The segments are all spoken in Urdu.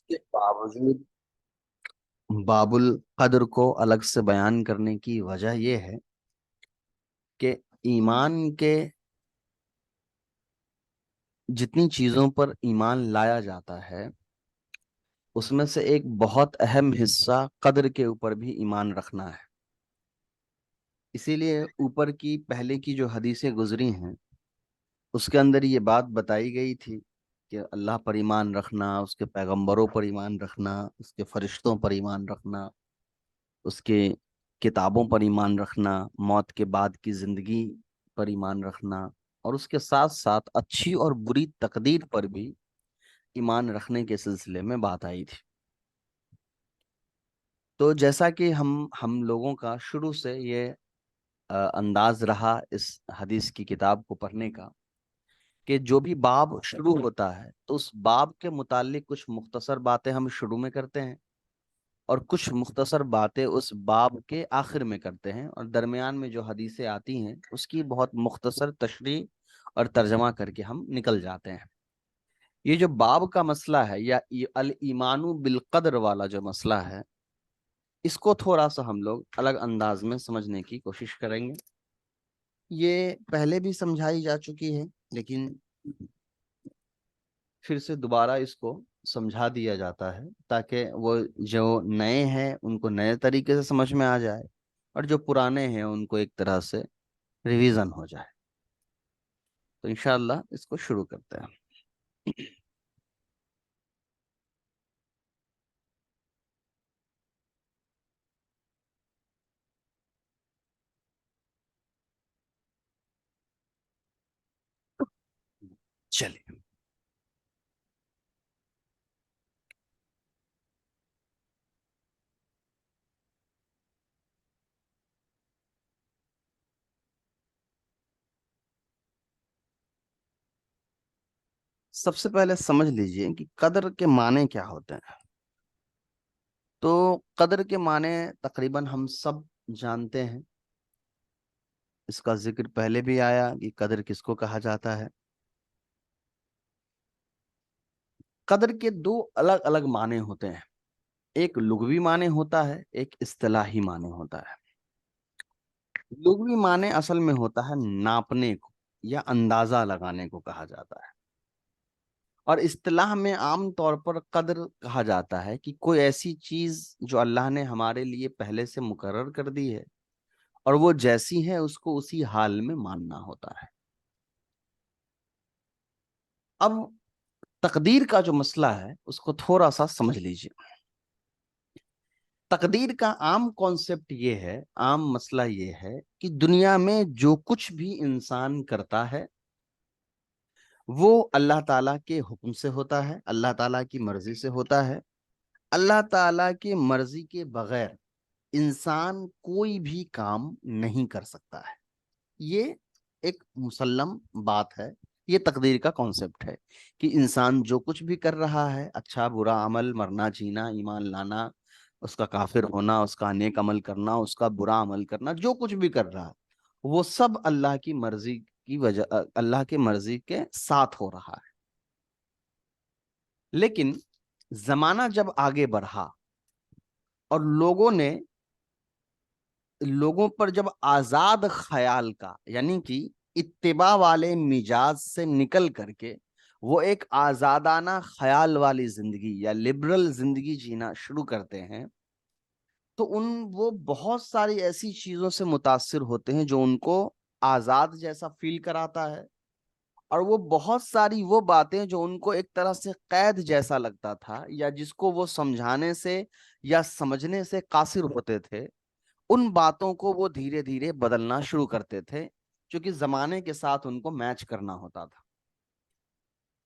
کے باوجود باب القدر کو الگ سے بیان کرنے کی وجہ یہ ہے کہ ایمان کے جتنی چیزوں پر ایمان لایا جاتا ہے اس میں سے ایک بہت اہم حصہ قدر کے اوپر بھی ایمان رکھنا ہے۔ اسی لیے اوپر کی پہلے کی جو حدیثیں گزری ہیں اس کے اندر یہ بات بتائی گئی تھی کہ اللہ پر ایمان رکھنا، اس کے پیغمبروں پر ایمان رکھنا، اس کے فرشتوں پر ایمان رکھنا، اس کے کتابوں پر ایمان رکھنا، موت کے بعد کی زندگی پر ایمان رکھنا، اور اس کے ساتھ ساتھ اچھی اور بری تقدیر پر بھی ایمان رکھنے کے سلسلے میں بات آئی تھی۔ تو جیسا کہ ہم لوگوں کا شروع سے یہ انداز رہا اس حدیث کی کتاب کو پڑھنے کا کہ جو بھی باب شروع ہوتا ہے تو اس باب کے متعلق کچھ مختصر باتیں ہم شروع میں کرتے ہیں اور کچھ مختصر باتیں اس باب کے آخر میں کرتے ہیں، اور درمیان میں جو حدیثیں آتی ہیں اس کی بہت مختصر تشریح اور ترجمہ کر کے ہم نکل جاتے ہیں۔ یہ جو باب کا مسئلہ ہے یا الایمان بالقدر والا جو مسئلہ ہے، اس کو تھوڑا سا ہم لوگ الگ انداز میں سمجھنے کی کوشش کریں گے۔ یہ پہلے بھی سمجھائی جا چکی ہے لیکن پھر سے دوبارہ اس کو سمجھا دیا جاتا ہے تاکہ وہ جو نئے ہیں ان کو نئے طریقے سے سمجھ میں آ جائے، اور جو پرانے ہیں ان کو ایک طرح سے ریویژن ہو جائے۔ تو انشاءاللہ اس کو شروع کرتے ہیں۔ چلیے، سب سے پہلے سمجھ لیجئے کہ قدر کے معنی کیا ہوتے ہیں۔ تو قدر کے معنی تقریباً ہم سب جانتے ہیں، اس کا ذکر پہلے بھی آیا کہ قدر کس کو کہا جاتا ہے۔ قدر کے دو الگ الگ معنی ہوتے ہیں، ایک لغوی معنی ہوتا ہے، ایک اصطلاحی معنی ہوتا ہے۔ لغوی معنی اصل میں ہوتا ہے ناپنے کو یا اندازہ لگانے کو کہا جاتا ہے، اور اصطلاح میں عام طور پر قدر کہا جاتا ہے کہ کوئی ایسی چیز جو اللہ نے ہمارے لیے پہلے سے مقرر کر دی ہے اور وہ جیسی ہے اس کو اسی حال میں ماننا ہوتا ہے۔ اب تقدیر کا جو مسئلہ ہے اس کو تھوڑا سا سمجھ لیجیے۔ تقدیر کا عام کانسیپٹ یہ ہے، عام مسئلہ یہ ہے کہ دنیا میں جو کچھ بھی انسان کرتا ہے وہ اللہ تعالیٰ کے حکم سے ہوتا ہے، اللہ تعالیٰ کی مرضی سے ہوتا ہے۔ اللہ تعالیٰ کی مرضی کے بغیر انسان کوئی بھی کام نہیں کر سکتا ہے۔ یہ ایک مسلم بات ہے، یہ تقدیر کا کانسیپٹ ہے کہ انسان جو کچھ بھی کر رہا ہے، اچھا برا عمل، مرنا جینا، ایمان لانا، اس کا کافر ہونا، اس کا نیک عمل کرنا، اس کا برا عمل کرنا، جو کچھ بھی کر رہا ہے وہ سب اللہ کی مرضی کی وجہ، اللہ کی مرضی کے ساتھ ہو رہا ہے۔ لیکن زمانہ جب آگے بڑھا اور لوگوں پر جب آزاد خیال کا یعنی کہ اتباع والے مزاج سے نکل کر کے وہ ایک آزادانہ خیال والی زندگی یا لبرل زندگی جینا شروع کرتے ہیں تو وہ بہت ساری ایسی چیزوں سے متاثر ہوتے ہیں جو ان کو آزاد جیسا فیل کراتا ہے، اور وہ بہت ساری وہ باتیں جو ان کو ایک طرح سے قید جیسا لگتا تھا یا جس کو وہ سمجھانے سے یا سمجھنے سے قاصر ہوتے تھے، ان باتوں کو وہ دھیرے دھیرے بدلنا شروع کرتے تھے کیونکہ زمانے کے ساتھ ان کو میچ کرنا ہوتا تھا۔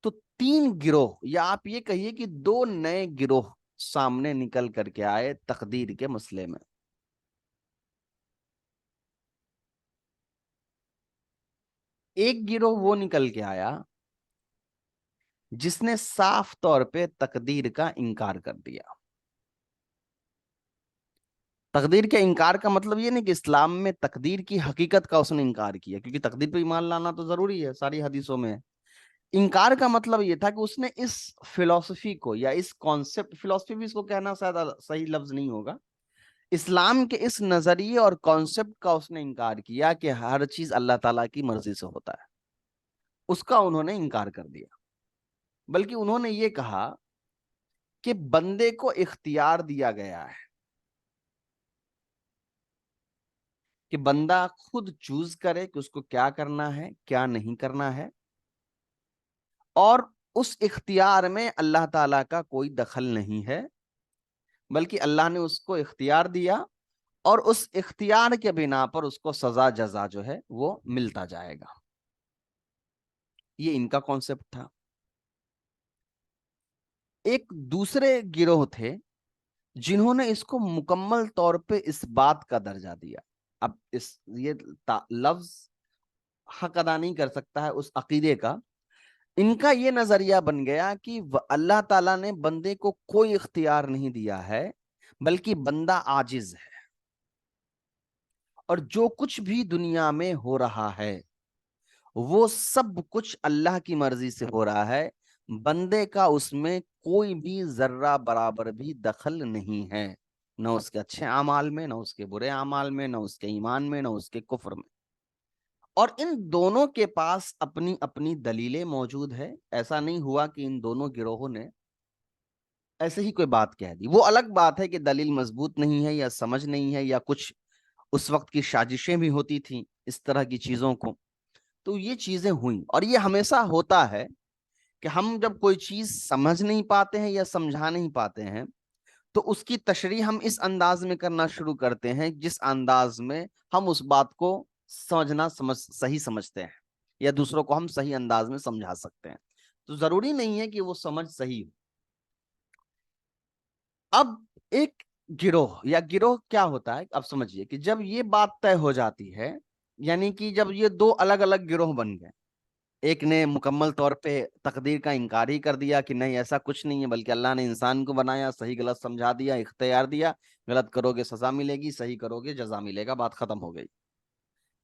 تو تین گروہ یا آپ یہ کہیے کہ دو نئے گروہ سامنے نکل کر کے آئے تقدیر کے مسئلے میں۔ ایک گروہ وہ نکل کے آیا جس نے صاف طور پہ تقدیر کا انکار کر دیا۔ تقدیر کے انکار کا مطلب یہ نہیں کہ اسلام میں تقدیر کی حقیقت کا اس نے انکار کیا، کیونکہ تقدیر پہ ایمان لانا تو ضروری ہے، ساری حدیثوں میں ہے۔ انکار کا مطلب یہ تھا کہ اس نے اس فلسفی کو یا اس کانسیپٹ، فلسفی بھی اس کو کہنا شاید صحیح لفظ نہیں ہوگا، اسلام کے اس نظریے اور کانسیپٹ کا اس نے انکار کیا کہ ہر چیز اللہ تعالیٰ کی مرضی سے ہوتا ہے، اس کا انہوں نے انکار کر دیا۔ بلکہ انہوں نے یہ کہا کہ بندے کو اختیار دیا گیا ہے کہ بندہ خود چوز کرے کہ اس کو کیا کرنا ہے کیا نہیں کرنا ہے، اور اس اختیار میں اللہ تعالیٰ کا کوئی دخل نہیں ہے، بلکہ اللہ نے اس کو اختیار دیا اور اس اختیار کے بنا پر اس کو سزا جزا جو ہے وہ ملتا جائے گا۔ یہ ان کا کانسیپٹ تھا۔ ایک دوسرے گروہ تھے جنہوں نے اس کو مکمل طور پہ اس بات کا درجہ دیا۔ اب یہ لفظ حق ادا نہیں کر سکتا ہے اس عقیدے کا۔ ان کا یہ نظریہ بن گیا کہ اللہ تعالیٰ نے بندے کو کوئی اختیار نہیں دیا ہے، بلکہ بندہ عاجز ہے، اور جو کچھ بھی دنیا میں ہو رہا ہے وہ سب کچھ اللہ کی مرضی سے ہو رہا ہے، بندے کا اس میں کوئی بھی ذرہ برابر بھی دخل نہیں ہے، نہ اس کے اچھے اعمال میں، نہ اس کے برے اعمال میں، نہ اس کے ایمان میں، نہ اس کے کفر میں۔ اور ان دونوں کے پاس اپنی اپنی دلیلیں موجود ہے۔ ایسا نہیں ہوا کہ ان دونوں گروہوں نے ایسے ہی کوئی بات کہہ دی۔ وہ الگ بات ہے کہ دلیل مضبوط نہیں ہے یا سمجھ نہیں ہے یا کچھ اس وقت کی سازشیں بھی ہوتی تھیں اس طرح کی چیزوں کو، تو یہ چیزیں ہوئیں۔ اور یہ ہمیشہ ہوتا ہے کہ ہم جب کوئی چیز سمجھ نہیں پاتے ہیں یا سمجھا نہیں پاتے ہیں تو اس کی تشریح ہم اس انداز میں کرنا شروع کرتے ہیں جس انداز میں ہم اس بات کو صحیح سمجھتے ہیں یا دوسروں کو ہم صحیح انداز میں سمجھا سکتے ہیں۔ تو ضروری نہیں ہے کہ وہ سمجھ صحیح ہو۔ اب ایک گروہ کیا ہوتا ہے، اب سمجھیے کہ جب یہ بات طے ہو جاتی ہے، یعنی کہ جب یہ دو الگ الگ گروہ بن گئے، ایک نے مکمل طور پہ تقدیر کا انکار ہی کر دیا کہ نہیں ایسا کچھ نہیں ہے، بلکہ اللہ نے انسان کو بنایا، صحیح غلط سمجھا دیا، اختیار دیا، غلط کرو گے سزا ملے گی، صحیح کرو گے جزا ملے گا، بات ختم ہو گئی۔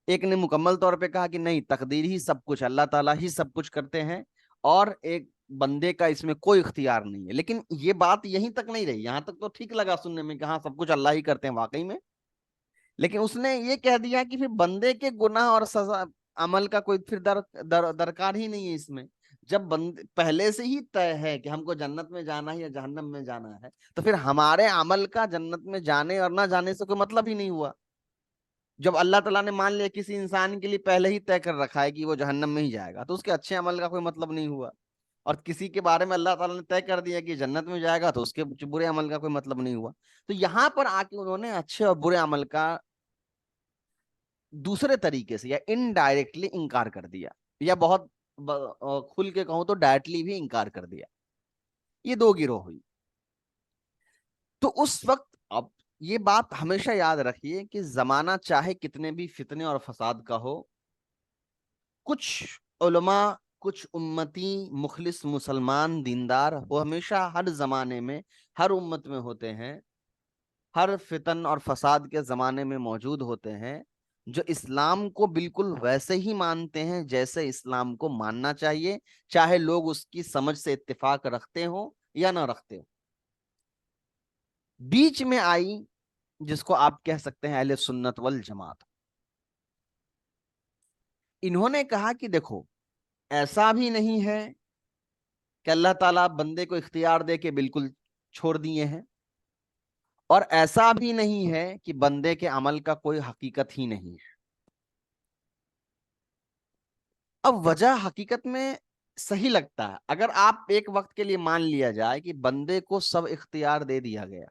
ایک نے مکمل طور پہ کہا کہ نہیں، تقدیر ہی سب کچھ، اللہ تعالیٰ ہی سب کچھ کرتے ہیں اور ایک بندے کا اس میں کوئی اختیار نہیں ہے۔ لیکن یہ بات یہیں تک نہیں رہی، یہاں تک تو ٹھیک لگا سننے میں کہ ہاں سب کچھ اللہ ہی کرتے ہیں واقعی میں، لیکن اس نے یہ کہہ دیا کہ پھر بندے کے گناہ اور سزا عمل کا کوئی پھر درکار ہی نہیں ہے اس میں۔ جب پہلے سے ہی طے ہے کہ ہم کو جنت میں جانا ہے یا جہنم میں جانا ہے، تو پھر ہمارے عمل کا جنت میں جانے اور نہ جانے سے کوئی مطلب ہی نہیں ہوا۔ جب اللہ تعالیٰ نے مان لیا کسی انسان کے لیے پہلے ہی طے کر رکھا ہے کہ وہ جہنم میں ہی جائے گا، تو اس کے اچھے عمل کا کوئی مطلب نہیں ہوا۔ اور کسی کے بارے میں اللہ تعالیٰ نے طے کر دیا کہ جنت میں جائے گا، تو اس کے برے عمل کا کوئی مطلب نہیں ہوا۔ تو یہاں پر آ کے انہوں نے اچھے اور برے عمل کا دوسرے طریقے سے یا انڈائریکٹلی انکار کر دیا، یا بہت کھل کے کہوں تو ڈائریکٹلی بھی انکار کر دیا۔ یہ دو گروہ ہوئی۔ تو اس وقت اب یہ بات ہمیشہ یاد رکھیے کہ زمانہ چاہے کتنے بھی فتنے اور فساد کا ہو، کچھ علماء، کچھ امتی مخلص مسلمان دیندار وہ ہمیشہ ہر زمانے میں ہر امت میں ہوتے ہیں، ہر فتن اور فساد کے زمانے میں موجود ہوتے ہیں، جو اسلام کو بالکل ویسے ہی مانتے ہیں جیسے اسلام کو ماننا چاہیے، چاہے لوگ اس کی سمجھ سے اتفاق رکھتے ہوں یا نہ رکھتے ہوں۔ بیچ میں آئی جس کو آپ کہہ سکتے ہیں اہل سنت والجماعت۔ انہوں نے کہا کہ دیکھو، ایسا بھی نہیں ہے کہ اللہ تعالیٰ بندے کو اختیار دے کے بالکل چھوڑ دیے ہیں، اور ایسا بھی نہیں ہے کہ بندے کے عمل کا کوئی حقیقت ہی نہیں ہے۔ اب وجہ حقیقت میں صحیح لگتا ہے اگر آپ ایک وقت کے لیے مان لیا جائے کہ بندے کو سب اختیار دے دیا گیا،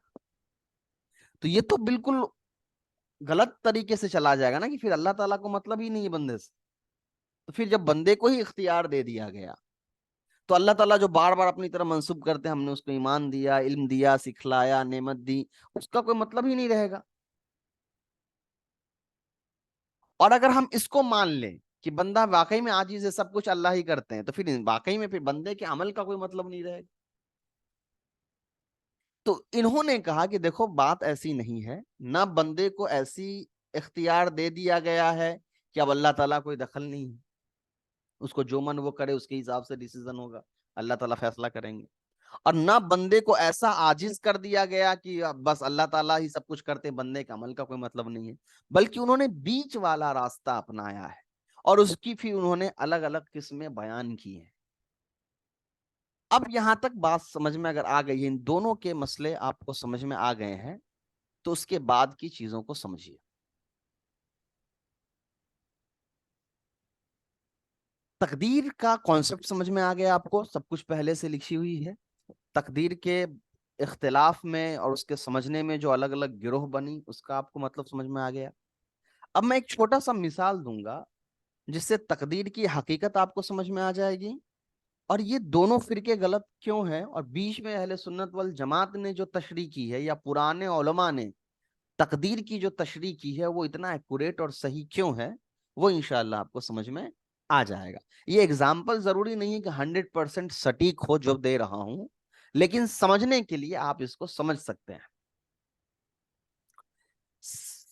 تو یہ تو بالکل غلط طریقے سے چلا جائے گا نا، کہ پھر اللہ تعالیٰ کو مطلب ہی نہیں ہے بندے سے۔ تو پھر جب بندے کو ہی اختیار دے دیا گیا، تو اللہ تعالیٰ جو بار بار اپنی طرف منسوب کرتے ہیں ہم نے اس کو ایمان دیا، علم دیا، سکھلایا، نعمت دی، اس کا کوئی مطلب ہی نہیں رہے گا۔ اور اگر ہم اس کو مان لیں کہ بندہ واقعی میں عاجز ہے، سب کچھ اللہ ہی کرتے ہیں، تو پھر واقعی میں پھر بندے کے عمل کا کوئی مطلب نہیں رہے گا۔ تو انہوں نے کہا کہ دیکھو بات ایسی نہیں ہے، نہ بندے کو ایسی اختیار دے دیا گیا ہے کہ اب اللہ تعالیٰ کوئی دخل نہیں ہے، اس کو جو من وہ کرے، اس کے حساب سے ڈیسیزن ہوگا، اللہ تعالیٰ فیصلہ کریں گے. اور نہ بندے کو ایسا عاجز کر دیا گیا کہ بس اللہ تعالیٰ ہی سب کچھ کرتے، بندے کے عمل کا کوئی مطلب نہیں ہے، بلکہ انہوں نے بیچ والا راستہ اپنایا ہے اور اس کی پھر انہوں نے الگ الگ قسمیں بیان کی ہیں. اب یہاں تک بات سمجھ میں اگر آ گئی ہے، ان دونوں کے مسئلے آپ کو سمجھ میں آ گئے ہیں، تو اس کے بعد کی چیزوں کو سمجھیے. تقدیر کا کانسیپٹ سمجھ میں آ گیا آپ کو، سب کچھ پہلے سے لکھی ہوئی ہے. تقدیر کے اختلاف میں اور اس کے سمجھنے میں جو الگ الگ گروہ بنی، اس کا آپ کو مطلب سمجھ میں آ گیا. اب میں ایک چھوٹا سا مثال دوں گا جس سے تقدیر کی حقیقت آپ کو سمجھ میں آ جائے گی، اور یہ دونوں فرقے غلط کیوں ہیں، اور بیچ میں اہل سنت والجماعت نے جو تشریح کی ہے یا پرانے علماء نے تقدیر کی جو تشریح کی ہے وہ اتنا ایکوریٹ اور صحیح کیوں ہے، وہ انشاءاللہ آپ کو سمجھ میں آ جائے گا. یہ اگزامپل ضروری نہیں ہے کہ 100% سٹیک ہو جو دے رہا ہوں، لیکن سمجھنے کے لیے آپ اس کو سمجھ سکتے ہیں.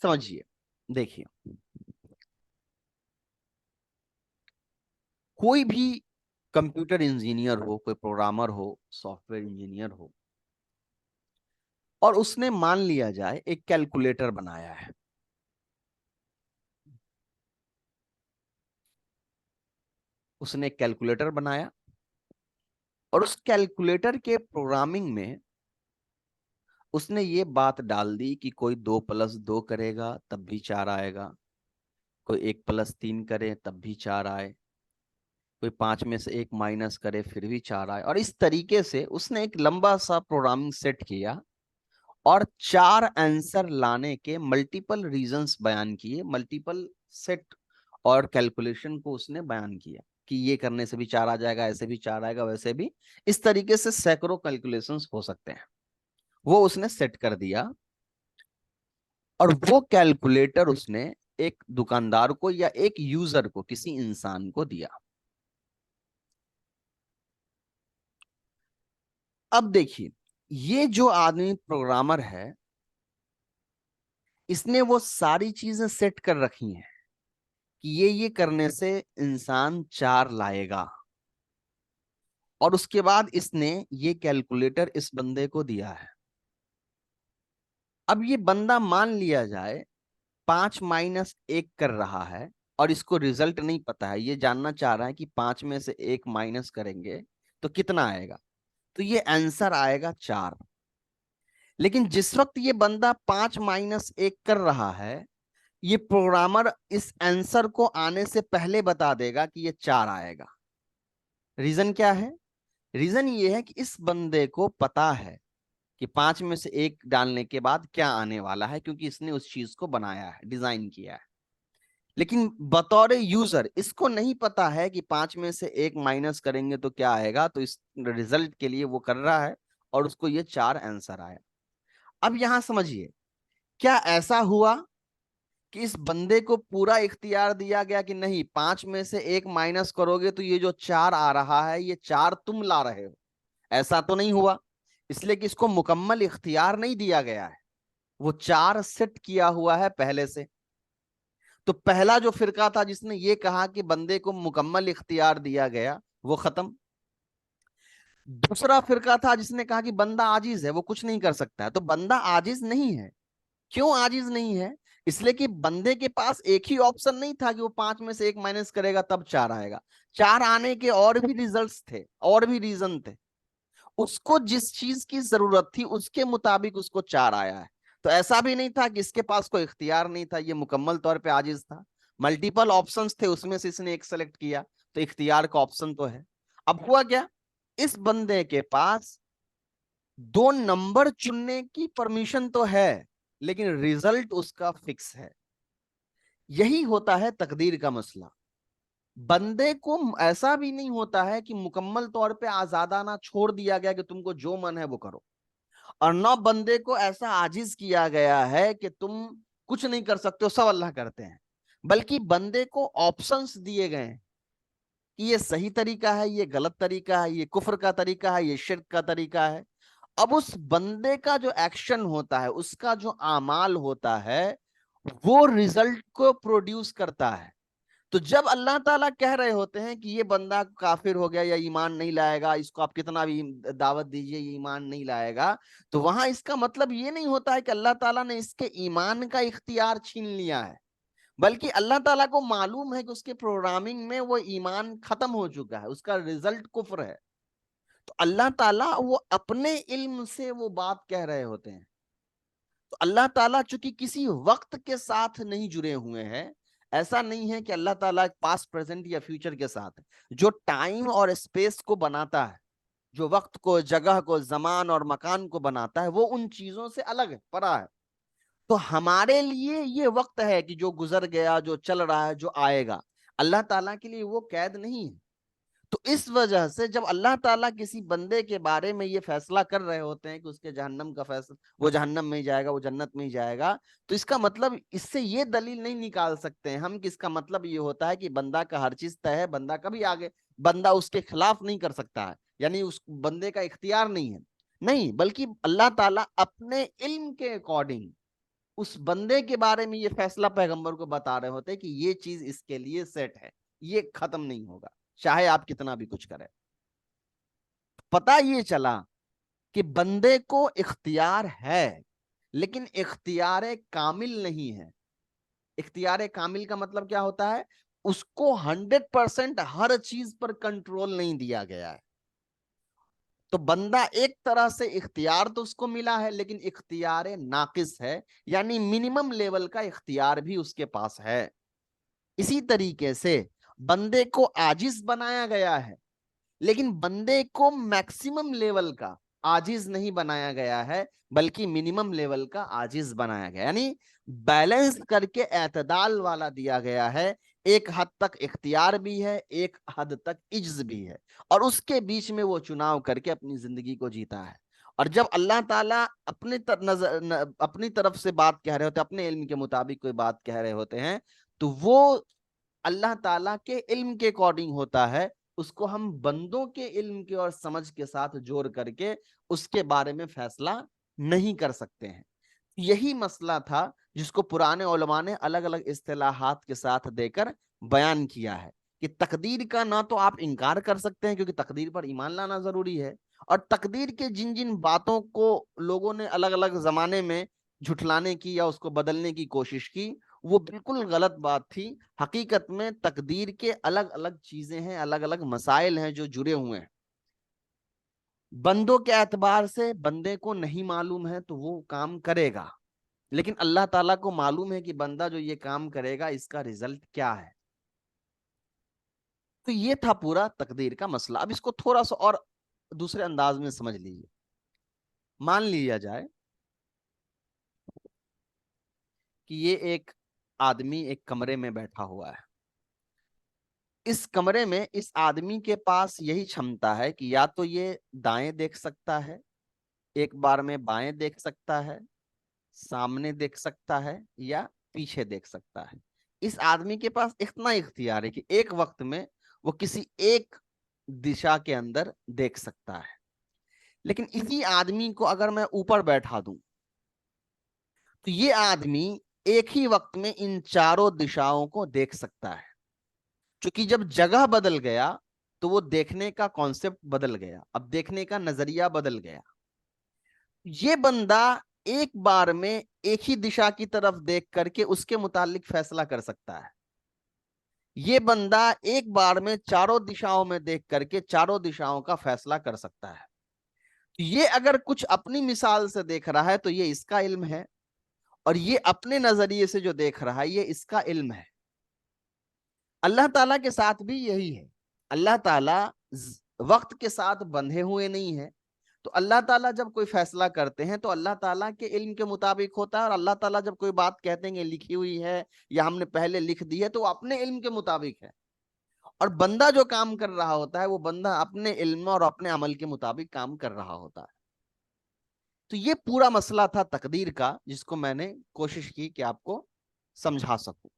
سمجھیے، دیکھیے، کوئی بھی کمپیوٹر انجینئر ہو، کوئی پروگرامر ہو، سافٹ ویئر انجینئر ہو، اور اس نے مان لیا جائے ایک کیلکولیٹر بنایا ہے. اس نے ایک کیلکولیٹر بنایا اور اس کیلکولیٹر کے پروگرامنگ میں اس نے یہ بات ڈال دی کہ کوئی 2+2 کرے گا تب بھی 4 آئے گا، کوئی 1+3 کرے تب بھی 4 آئے، کوئی 5 میں سے 1 مائنس کرے پھر بھی 4 آئے. اور اس طریقے سے اس نے ایک لمبا سا پروگرامنگ سیٹ کیا اور 4 آنسر لانے کے ملٹیپل ریزنز بیان کیے، ملٹیپل سیٹ اور کیلکولیشن کو اس نے بیان کیا کہ یہ کرنے سے بھی 4 آ جائے گا، ایسے بھی 4 آئے گا، ویسے بھی. اس طریقے سے سینکڑوں کیلکولیشنز ہو سکتے ہیں. وہ اس نے سیٹ کر دیا اور وہ کیلکولیٹر اس نے ایک دکاندار کو یا ایک یوزر کو، کسی انسان کو دیا. اب دیکھیے، یہ جو آدمی پروگرامر ہے، اس نے وہ ساری چیزیں سیٹ کر رکھی ہیں کہ یہ کرنے سے انسان 4 لائے گا، اور اس کے بعد اس نے یہ کیلکولیٹر اس بندے کو دیا ہے. اب یہ بندہ مان لیا جائے 5 مائنس 1 کر رہا ہے اور اس کو ریزلٹ نہیں پتا ہے، یہ جاننا چاہ رہا ہے کہ 5 میں سے 1 مائنس کریں گے تو کتنا آئے گا، تو یہ آنسر آئے گا 4. لیکن جس وقت یہ بندہ 5 مائنس 1 کر رہا ہے، یہ پروگرامر اس آنسر کو آنے سے پہلے بتا دے گا کہ یہ 4 آئے گا. ریزن کیا ہے؟ ریزن یہ ہے کہ اس بندے کو پتا ہے کہ 5 میں سے 1 ڈالنے کے بعد کیا آنے والا ہے، کیونکہ اس نے اس چیز کو بنایا ہے، ڈیزائن کیا ہے. لیکن بطور یوزر اس کو نہیں پتا ہے کہ 5 میں سے 1 مائنس کریں گے تو کیا آئے گا، تو اس ریزلٹ کے لیے وہ کر رہا ہے اور اس کو یہ 4 آنسر آیا. اب یہاں سمجھیے، کیا ایسا ہوا کہ اس بندے کو پورا اختیار دیا گیا کہ نہیں 5 میں سے 1 مائنس کرو گے تو یہ جو 4 آ رہا ہے یہ 4 تم لا رہے ہو؟ ایسا تو نہیں ہوا، اس لیے کہ اس کو مکمل اختیار نہیں دیا گیا ہے، وہ 4 سیٹ کیا ہوا ہے پہلے سے. تو پہلا جو فرقہ تھا جس نے یہ کہا کہ بندے کو مکمل اختیار دیا گیا، وہ ختم. دوسرا فرقہ تھا جس نے کہا کہ بندہ عاجز ہے، وہ کچھ نہیں کر سکتا ہے. تو بندہ عاجز نہیں ہے. کیوں عاجز نہیں ہے؟ اس لیے کہ بندے کے پاس ایک ہی آپشن نہیں تھا کہ وہ 5 میں سے 1 مائنس کرے گا تب 4 آئے گا. 4 آنے کے اور بھی ریزلٹس تھے، اور بھی ریزن تھے. اس کو جس چیز کی ضرورت تھی اس کے مطابق اس کو 4 آیا ہے. تو ایسا بھی نہیں تھا کہ اس کے پاس کوئی اختیار نہیں تھا، یہ مکمل طور پہ عاجز تھا. ملٹیپل آپشنز تھے، اس میں سے اس نے ایک سلیکٹ کیا، تو اختیار کا آپشن تو ہے. اب ہوا کیا، اس بندے کے پاس 2 نمبر چننے کی پرمیشن تو ہے، لیکن ریزلٹ اس کا فکس ہے. یہی ہوتا ہے تقدیر کا مسئلہ. بندے کو ایسا بھی نہیں ہوتا ہے کہ مکمل طور پہ آزادانہ چھوڑ دیا گیا کہ تم کو جو من ہے وہ کرو، اور نہ بندے کو ایسا عاجز کیا گیا ہے کہ تم کچھ نہیں کر سکتے ہو، سب اللہ کرتے ہیں. بلکہ بندے کو آپشنز دیے گئے ہیں کہ یہ صحیح طریقہ ہے، یہ غلط طریقہ ہے، یہ کفر کا طریقہ ہے، یہ شرک کا طریقہ ہے. اب اس بندے کا جو ایکشن ہوتا ہے، اس کا جو اعمال ہوتا ہے، وہ ریزلٹ کو پروڈیوس کرتا ہے. تو تو جب اللہ تعالیٰ کہہ رہے ہوتے ہیں کہ یہ بندہ کافر ہو گیا یا ایمان نہیں لائے گا، اس کو آپ کتنا بھی دعوت دیجئے یہ ایمان نہیں لائے گا، تو وہاں اس کا مطلب یہ نہیں ہوتا ہے کہ اللہ تعالیٰ نے اس کے ایمان کا اختیار چھین لیا ہے، بلکہ اللہ تعالیٰ کو معلوم ہے کہ اس کے پروگرامنگ میں وہ ایمان ختم ہو چکا ہے، اس کا رزلٹ کفر ہے۔ تو اللہ تعالیٰ وہ اپنے علم سے وہ بات کہہ رہے ہوتے ہیں۔ تو اللہ تعالیٰ چونکہ کسی وقت کے ساتھ نہیں جڑے ہوئے ہیں، ایسا نہیں ہے کہ اللہ تعالیٰ پاسٹ پریزنٹ یا فیوچر کے ساتھ، جو ٹائم اور اسپیس کو بناتا ہے، جو وقت کو، جگہ کو، زمان اور مکان کو بناتا ہے، وہ ان چیزوں سے الگ ہے، پرا ہے۔ تو ہمارے لیے یہ وقت ہے کہ جو گزر گیا، جو چل رہا ہے، جو آئے گا، اللہ تعالیٰ کے لیے وہ قید نہیں ہے۔ تو اس وجہ سے جب اللہ تعالیٰ کسی بندے کے بارے میں یہ فیصلہ کر رہے ہوتے ہیں کہ اس کے جہنم کا فیصلہ، وہ جہنم میں ہی جائے گا، وہ جنت میں ہی جائے گا، تو اس کا مطلب، اس سے یہ دلیل نہیں نکال سکتے ہیں ہم کہ اس کا مطلب یہ ہوتا ہے کہ بندہ کا ہر چیز طے ہے، بندہ کبھی آگے، بندہ اس کے خلاف نہیں کر سکتا ہے، یعنی اس بندے کا اختیار نہیں ہے، نہیں، بلکہ اللہ تعالیٰ اپنے علم کے اکارڈنگ اس بندے کے بارے میں یہ فیصلہ پیغمبر کو بتا رہے ہوتے کہ یہ چیز اس کے لیے سیٹ ہے، یہ ختم نہیں ہوگا چاہے آپ کتنا بھی کچھ کریں۔ پتہ یہ چلا کہ بندے کو اختیار ہے، لیکن اختیار کامل نہیں ہے۔ اختیار کامل کا مطلب کیا ہوتا ہے؟ اس کو 100% ہر چیز پر کنٹرول نہیں دیا گیا ہے۔ تو بندہ ایک طرح سے اختیار تو اس کو ملا ہے، لیکن اختیار ناقص ہے، یعنی منیمم لیول کا اختیار بھی اس کے پاس ہے۔ اسی طریقے سے بندے کو عاجز بنایا گیا ہے، لیکن بندے کو میکسیمم لیول کا عاجز نہیں بنایا گیا ہے، بلکہ منیمم لیول کا عاجز بنایا گیا، یعنی بیلنس کر کے اعتدال والا دیا گیا ہے۔ ایک حد تک اختیار بھی ہے، ایک حد تک عجز بھی ہے، اور اس کے بیچ میں وہ چناؤ کر کے اپنی زندگی کو جیتا ہے۔ اور جب اللہ تعالیٰ اپنی طرف سے بات کہہ رہے ہوتے ہیں، اپنے علم کے مطابق کوئی بات کہہ رہے ہوتے ہیں، تو وہ اللہ تعالیٰ کے علم کے اکارڈنگ ہوتا ہے، اس کو ہم بندوں کے علم کے اور سمجھ کے ساتھ جوڑ کر کے اس کے بارے میں فیصلہ نہیں کر سکتے ہیں۔ یہی مسئلہ تھا جس کو پرانے علماء نے الگ الگ اصطلاحات کے ساتھ دے کر بیان کیا ہے کہ تقدیر کا نہ تو آپ انکار کر سکتے ہیں، کیونکہ تقدیر پر ایمان لانا ضروری ہے، اور تقدیر کے جن جن باتوں کو لوگوں نے الگ الگ زمانے میں جھٹلانے کی یا اس کو بدلنے کی کوشش کی، وہ بالکل غلط بات تھی۔ حقیقت میں تقدیر کے الگ الگ چیزیں ہیں، الگ الگ مسائل ہیں جو جڑے ہوئے ہیں۔ بندوں کے اعتبار سے بندے کو نہیں معلوم ہے تو وہ کام کرے گا، لیکن اللہ تعالیٰ کو معلوم ہے کہ بندہ جو یہ کام کرے گا اس کا رزلٹ کیا ہے۔ تو یہ تھا پورا تقدیر کا مسئلہ۔ اب اس کو تھوڑا سا اور دوسرے انداز میں سمجھ لیجیے۔ مان لیا جائے کہ یہ ایک آدمی ایک کمرے میں بیٹھا ہوا ہے۔ اس کمرے میں اس آدمی کے پاس یہی چھمتا ہے کہ یا تو یہ دائیں دیکھ سکتا ہے، ایک بار میں بائیں دیکھ سکتا ہے، سامنے دیکھ سکتا ہے، یا پیچھے دیکھ سکتا ہے۔ اس آدمی کے پاس اتنا اختیار ہے کہ ایک وقت میں وہ کسی ایک دشا کے اندر دیکھ سکتا ہے۔ لیکن اسی آدمی کو اگر میں اوپر بیٹھا دوں تو یہ آدمی ایک ہی وقت میں ان چاروں دشاؤں کو دیکھ سکتا ہے۔ چونکہ جب جگہ بدل گیا تو وہ دیکھنے کا کانسیپٹ بدل گیا، اب دیکھنے کا نظریہ بدل گیا۔ یہ بندہ ایک بار میں ایک ہی دشا کی طرف دیکھ کر کے اس کے متعلق فیصلہ کر سکتا ہے۔ یہ بندہ ایک بار میں چاروں دشاؤں میں دیکھ کر کے چاروں دشاؤں کا فیصلہ کر سکتا ہے۔ یہ اگر کچھ اپنی مثال سے دیکھ رہا ہے تو یہ اس کا علم ہے، اور یہ اپنے نظریے سے جو دیکھ رہا ہے یہ اس کا علم ہے۔ اللہ تعالیٰ کے ساتھ بھی یہی ہے۔ اللہ تعالیٰ وقت کے ساتھ بندھے ہوئے نہیں ہے، تو اللہ تعالیٰ جب کوئی فیصلہ کرتے ہیں تو اللہ تعالیٰ کے علم کے مطابق ہوتا ہے، اور اللہ تعالیٰ جب کوئی بات کہتے ہیں کہ لکھی ہوئی ہے یا ہم نے پہلے لکھ دی ہے تو وہ اپنے علم کے مطابق ہے، اور بندہ جو کام کر رہا ہوتا ہے وہ بندہ اپنے علم اور اپنے عمل کے مطابق کام کر رہا ہوتا ہے۔ تو یہ پورا مسئلہ تھا تقدیر کا، جس کو میں نے کوشش کی کہ آپ کو سمجھا سکوں۔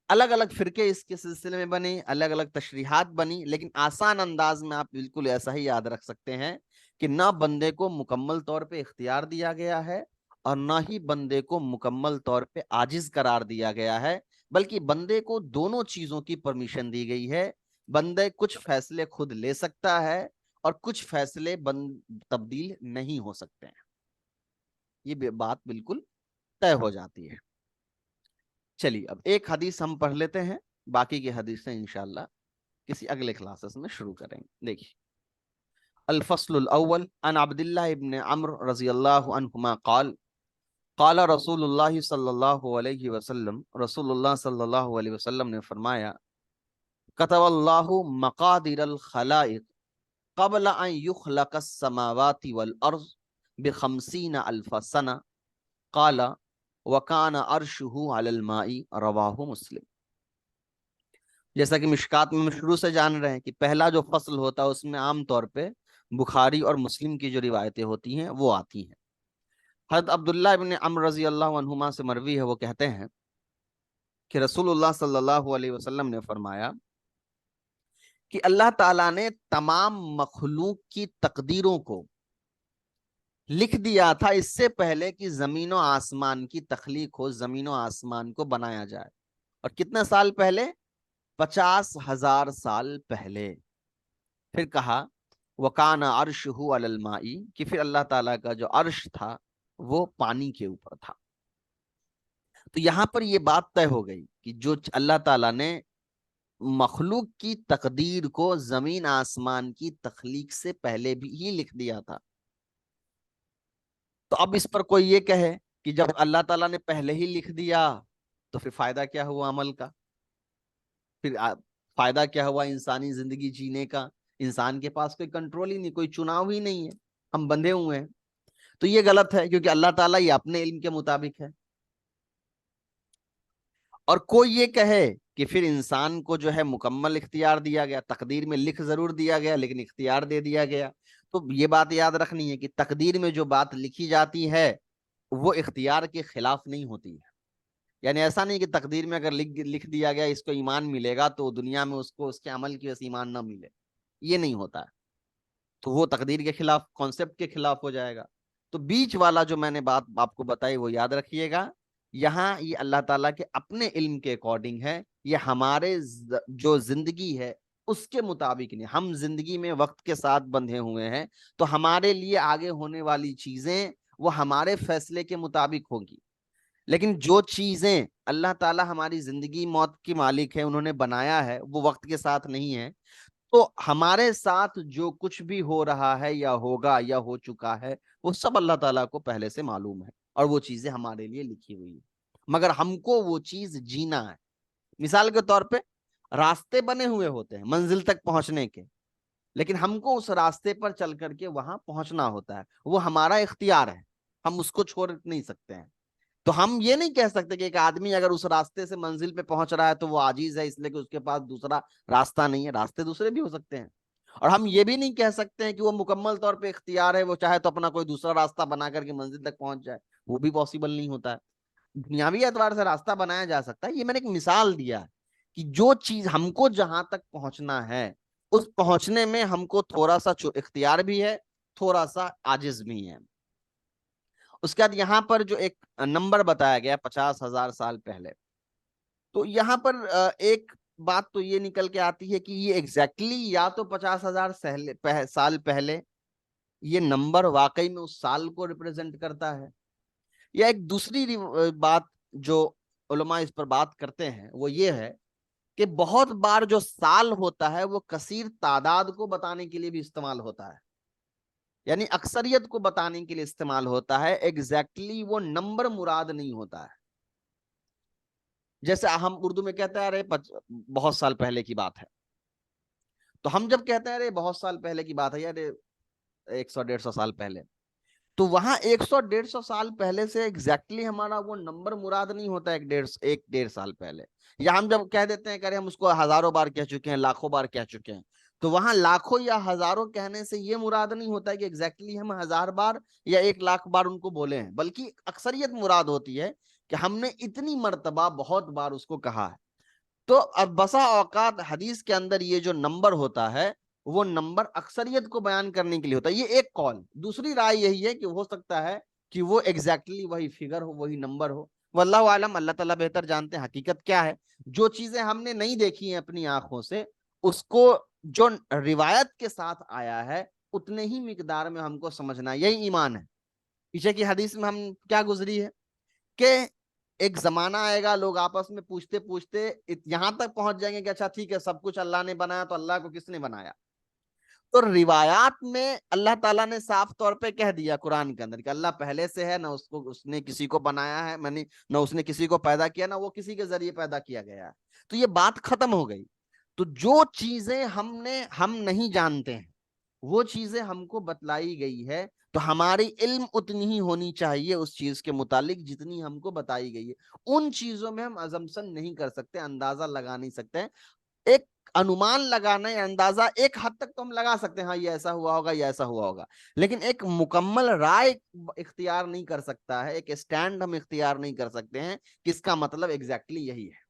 الگ الگ فرقے اس کے سلسلے میں بنے، الگ الگ تشریحات بنی، لیکن آسان انداز میں آپ بالکل ایسا ہی یاد رکھ سکتے ہیں کہ نہ بندے کو مکمل طور پہ اختیار دیا گیا ہے، اور نہ ہی بندے کو مکمل طور پہ عاجز قرار دیا گیا ہے، بلکہ بندے کو دونوں چیزوں کی پرمیشن دی گئی ہے. بندے کچھ فیصلے خود لے سکتا ہے اور کچھ فیصلے تبدیل نہیں ہو سکتے ہیں. یہ بات بالکل طے ہو جاتی ہے. چلیے اب ایک حدیث ہم پڑھ لیتے ہیں, باقی کی حدیثیں انشاءاللہ کسی اگلے کلاسز میں شروع کریں گے. دیکھیے, الفصل الاول عن عبداللہ ابن عمرو رضی اللہ عنہما قال قال رسول اللہ صلی اللہ علیہ وسلم, رسول اللہ صلی اللہ علیہ وسلم نے فرمایا, کتب اللہ مقادیر الخلائق قبل ان یخلق السماوات والارض بخمسین الف سنہ قال وکان عرشہ علی الماء رواہ مسلم. جیسا کہ مشکات میں شروع سے جان رہے ہیں کہ پہلا جو فصل ہوتا ہے اس میں عام طور پہ بخاری اور مسلم کی جو روایتیں ہوتی ہیں وہ آتی ہیں. حضرت عبداللہ ابن عمرو رضی اللہ عنہما سے مروی ہے, وہ کہتے ہیں کہ رسول اللہ صلی اللہ علیہ وسلم نے فرمایا کہ اللہ تعالیٰ نے تمام مخلوق کی تقدیروں کو لکھ دیا تھا اس سے پہلے کہ زمین و آسمان کی تخلیق ہو, زمین و آسمان کو بنایا جائے. اور کتنے سال پہلے؟ 50,000 سال پہلے. پھر کہا وَكَانَ عَرْشُهُ عَلَى الْمَاءِ, کہ پھر اللہ تعالیٰ کا جو عرش تھا وہ پانی کے اوپر تھا. تو یہاں پر یہ بات طے ہو گئی کہ جو اللہ تعالیٰ نے مخلوق کی تقدیر کو زمین آسمان کی تخلیق سے پہلے بھی ہی لکھ دیا تھا. تو اب اس پر کوئی یہ کہے کہ جب اللہ تعالیٰ نے پہلے ہی لکھ دیا تو پھر فائدہ کیا ہوا عمل کا, پھر فائدہ کیا ہوا انسانی زندگی جینے کا؟ انسان کے پاس کوئی کنٹرول ہی نہیں, کوئی چناؤ ہی نہیں ہے, ہم بندھے ہوئے ہیں. تو یہ غلط ہے, کیونکہ اللہ تعالیٰ یہ اپنے علم کے مطابق ہے. اور کوئی یہ کہے کہ پھر انسان کو جو ہے مکمل اختیار دیا گیا, تقدیر میں لکھ ضرور دیا گیا لیکن اختیار دے دیا گیا. تو یہ بات یاد رکھنی ہے کہ تقدیر میں جو بات لکھی جاتی ہے وہ اختیار کے خلاف نہیں ہوتی ہے. یعنی ایسا نہیں کہ تقدیر میں اگر لکھ دیا گیا اس کو ایمان ملے گا تو دنیا میں اس کو اس کے عمل کی وجہ سے ایمان نہ ملے, یہ نہیں ہوتا ہے. تو وہ تقدیر کے خلاف, کانسیپٹ کے خلاف ہو جائے گا. تو بیچ والا جو میں نے بات آپ کو بتائی وہ یاد رکھیے گا. یہاں یہ اللہ تعالیٰ کے اپنے علم کے اکارڈنگ ہے, یہ ہمارے جو زندگی ہے اس کے مطابق نہیں. ہم زندگی میں وقت کے ساتھ بندھے ہوئے ہیں تو ہمارے لیے آگے ہونے والی چیزیں وہ ہمارے فیصلے کے مطابق ہوگی. لیکن جو چیزیں اللہ تعالیٰ ہماری زندگی موت کی مالک ہے, انہوں نے بنایا ہے, وہ وقت کے ساتھ نہیں ہے. تو ہمارے ساتھ جو کچھ بھی ہو رہا ہے یا ہوگا یا ہو چکا ہے وہ سب اللہ تعالیٰ کو پہلے سے معلوم ہے اور وہ چیزیں ہمارے لیے لکھی ہوئی ہیں, مگر ہم کو وہ چیز جینا ہے. مثال کے طور پہ راستے بنے ہوئے ہوتے ہیں منزل تک پہنچنے کے, لیکن ہم کو اس راستے پر چل کر کے وہاں پہنچنا ہوتا ہے. وہ ہمارا اختیار ہے, ہم اس کو چھوڑ نہیں سکتے ہیں. تو ہم یہ نہیں کہہ سکتے کہ ایک آدمی اگر اس راستے سے منزل پہ پہنچ رہا ہے تو وہ عاجز ہے اس لیے کہ اس کے پاس دوسرا راستہ نہیں ہے. راستے دوسرے بھی ہو سکتے ہیں. اور ہم یہ بھی نہیں کہہ سکتے ہیں کہ وہ مکمل طور پہ اختیار ہے, وہ چاہے تو اپنا کوئی دوسرا راستہ بنا کر کے منزل تک پہنچ جائے, وہ بھی پاسبل نہیں ہوتا ہے. دنیاوی اعتبار سے راستہ بنایا جا سکتا ہے. یہ میں نے ایک مثال دیا ہے کہ جو چیز ہم کو جہاں تک پہنچنا ہے اس پہنچنے میں ہم کو تھوڑا سا اختیار بھی ہے, تھوڑا سا عاجز بھی ہے. اس کے بعد یہاں پر جو ایک نمبر بتایا گیا 50,000 سال پہلے, تو یہاں پر ایک بات تو یہ نکل کے آتی ہے کہ یہ ایگزیکٹلی یا تو 50,000 سال پہلے یہ نمبر واقعی میں اس سال کو ریپرزینٹ کرتا ہے, یا ایک دوسری بات جو علماء اس پر بات کرتے ہیں وہ یہ ہے کہ بہت بار جو سال ہوتا ہے وہ کثیر تعداد کو بتانے کے لیے بھی استعمال ہوتا ہے, یعنی اکثریت کو بتانے کے لیے استعمال ہوتا ہے. ایگزیکٹلی وہ نمبر مراد نہیں ہوتا ہے. جیسے ہم اردو میں کہتے ہیں ارے بہت سال پہلے کی بات ہے, تو ہم جب کہتے ہیں ارے بہت سال پہلے کی بات ہے یار 100-150 سال پہلے, تو وہاں 100-150 سال پہلے سے ایگزیکٹلی ہمارا وہ نمبر مراد نہیں ہوتا ہے 1-1.5 سال پہلے. یا ہم جب کہہ دیتے ہیں کہ ہم اس کو ہزاروں بار کہہ چکے ہیں, لاکھوں بار کہہ چکے ہیں, تو وہاں لاکھوں یا ہزاروں کہنے سے یہ مراد نہیں ہوتا ہے کہ ایگزیکٹلی ہم 1000 بار یا 1,00,000 بار ان کو بولے ہیں, بلکہ اکثریت مراد ہوتی ہے کہ ہم نے اتنی مرتبہ بہت بار اس کو کہا ہے. تو اب بسا اوقات حدیث کے اندر یہ جو نمبر ہوتا ہے وہ نمبر اکثریت کو بیان کرنے کے لیے ہوتا ہے. یہ ایک قول. دوسری رائے یہی ہے کہ ہو سکتا ہے کہ وہ ایگزیکٹلی وہی فگر ہو, وہی نمبر ہو, واللہ عالم، اللہ تعالیٰ بہتر جانتے ہیں حقیقت کیا ہے. جو چیزیں ہم نے نہیں دیکھی ہیں اپنی آنکھوں سے، اس کو جو روایت کے ساتھ آیا ہے اتنے ہی مقدار میں ہم کو سمجھنا، یہی ایمان ہے. پیچھے کی حدیث میں ہم کیا گزری ہے کہ ایک زمانہ آئے گا لوگ آپس میں پوچھتے پوچھتے یہاں تک پہنچ جائیں گے کہ اچھا ٹھیک ہے سب کچھ اللہ نے بنایا تو اللہ کو کس نے بنایا. تو روایات میں اللہ تعالیٰ نے صاف طور پہ کہہ دیا قرآن کے اندر کہ اللہ پہلے سے ہے، نہ اس نے کسی کو بنایا ہے، نہ اس نے کسی کو پیدا کیا، نہ وہ کسی کے ذریعے پیدا کیا گیا ہے. تو یہ بات ختم ہو گئی. تو جو چیزیں ہم نہیں جانتے ہیں وہ چیزیں ہم کو بتلائی گئی ہے، تو ہماری علم اتنی ہی ہونی چاہیے اس چیز کے متعلق جتنی ہم کو بتائی گئی ہے. ان چیزوں میں ہم ازمپشن نہیں کر سکتے، اندازہ لگا نہیں سکتے. ایک انومان لگانا یا اندازہ ایک حد تک تو ہم لگا سکتے ہیں، ہاں یہ ایسا ہوا ہوگا، یہ ایسا ہوا ہوگا، لیکن ایک مکمل رائے اختیار نہیں کر سکتا ہے، ایک اسٹینڈ ہم اختیار نہیں کر سکتے ہیں کہ اس کا مطلب ایگزیکٹلی یہی ہے.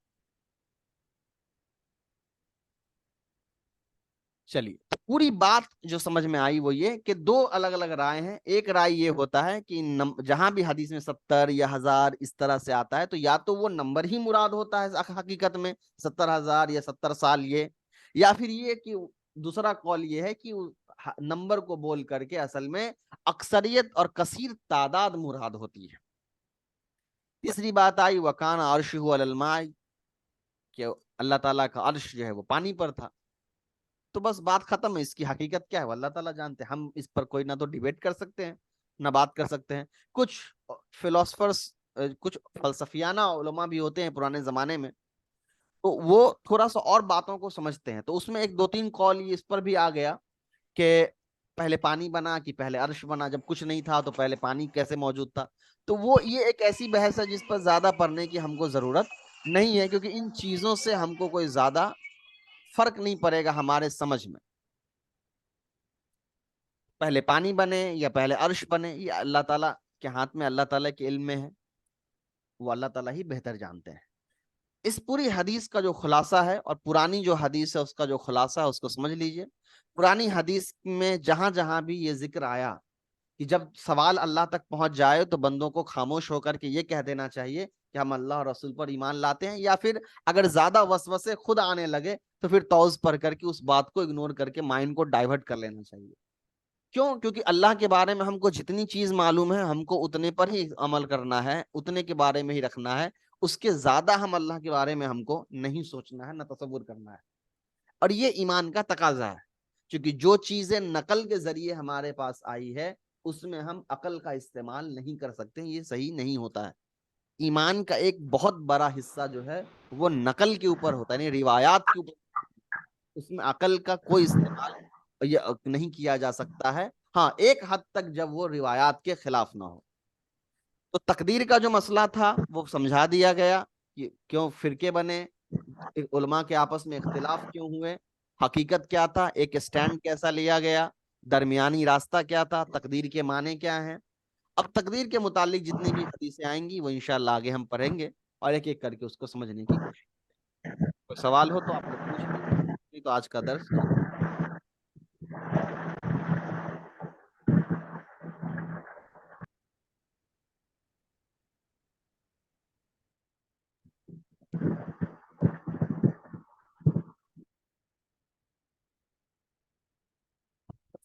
چلیے، پوری بات جو سمجھ میں آئی وہ یہ کہ دو الگ الگ رائے ہیں. ایک رائے یہ ہوتا ہے کہ جہاں بھی حدیث میں 70 یا 1000 اس طرح سے آتا ہے تو یا تو وہ نمبر ہی مراد ہوتا ہے حقیقت میں 70,000 یا 70 سال، یا پھر یہ کہ دوسرا قول یہ ہے کہ نمبر کو بول کر کے اصل میں اکثریت اور کثیر تعداد مراد ہوتی ہے. تیسری بات آئی وکان عرشہ علی الماء، کہ اللہ تعالیٰ کا عرش جو ہے وہ پانی پر تھا. تو بس بات ختم ہے. اس کی حقیقت کیا ہے وہ اللہ تعالیٰ جانتے ہیں. ہم اس پر کوئی نہ تو ڈیبیٹ کر سکتے ہیں نہ بات کر سکتے ہیں. کچھ فلاسفرس، کچھ فلسفیانہ علماء بھی ہوتے ہیں پرانے زمانے میں، تو وہ تھوڑا سا اور باتوں کو سمجھتے ہیں. تو اس میں ایک دو تین قول اس پر بھی آ گیا کہ پہلے پانی بنا کہ پہلے عرش بنا، جب کچھ نہیں تھا تو پہلے پانی کیسے موجود تھا. تو وہ یہ ایک ایسی بحث ہے جس پر زیادہ پڑھنے کی ہم کو ضرورت نہیں ہے، کیونکہ ان چیزوں سے ہم کو کوئی زیادہ فرق نہیں پڑے گا ہمارے سمجھ میں. پہلے پانی بنے یا پہلے عرش بنے، یہ اللہ تعالیٰ کے ہاتھ میں، اللہ تعالیٰ کے علم میں ہے، وہ اللہ تعالیٰ ہی بہتر جانتے ہیں. اس پوری حدیث کا جو خلاصہ ہے اور پرانی جو حدیث ہے اس کا جو خلاصہ ہے اس کو سمجھ لیجئے. پرانی حدیث میں جہاں جہاں بھی یہ ذکر آیا کہ جب سوال اللہ تک پہنچ جائے تو بندوں کو خاموش ہو کر کے یہ کہہ دینا چاہیے کہ ہم اللہ اور رسول پر ایمان لاتے ہیں، یا پھر اگر زیادہ وسوسے خود آنے لگے تو پھر توز پڑھ کر کے اس بات کو اگنور کر کے مائنڈ کو ڈائیورٹ کر لینا چاہیے. کیوں؟ کیونکہ اللہ کے بارے میں ہم کو جتنی چیز معلوم ہے ہم کو اتنے پر ہی عمل کرنا ہے، اتنے کے بارے میں ہی رکھنا ہے. اس کے زیادہ ہم اللہ کے بارے میں ہم کو نہیں سوچنا ہے، نہ تصور کرنا ہے. اور یہ ایمان کا تقاضا ہے، کیونکہ جو چیزیں نقل کے ذریعے ہمارے پاس آئی ہے اس میں ہم عقل کا استعمال نہیں کر سکتے، یہ صحیح نہیں ہوتا ہے. ایمان کا ایک بہت بڑا حصہ جو ہے وہ نقل کے اوپر ہوتا ہے، یعنی روایات کے اوپر. اس میں عقل کا کوئی استعمال نہیں کیا جا سکتا ہے، ہاں ایک حد تک جب وہ روایات کے خلاف نہ ہو. تو تقدیر کا جو مسئلہ تھا وہ سمجھا دیا گیا کہ کیوں فرقے بنے، علماء کے آپس میں اختلاف کیوں ہوئے، حقیقت کیا تھا، ایک اسٹینڈ کیسا لیا گیا، درمیانی راستہ کیا تھا، تقدیر کے معنی کیا ہیں. اب تقدیر کے متعلق جتنی بھی حدیثیں آئیں گی وہ انشاءاللہ آگے ہم پڑھیں گے اور ایک ایک کر کے اس کو سمجھنے کی کوشش. کوئی سوال ہو تو آپ لوگ پوچھ لیجیے. تو آج کا درس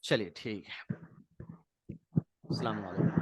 چلیے ٹھیک ہے. السلام علیکم.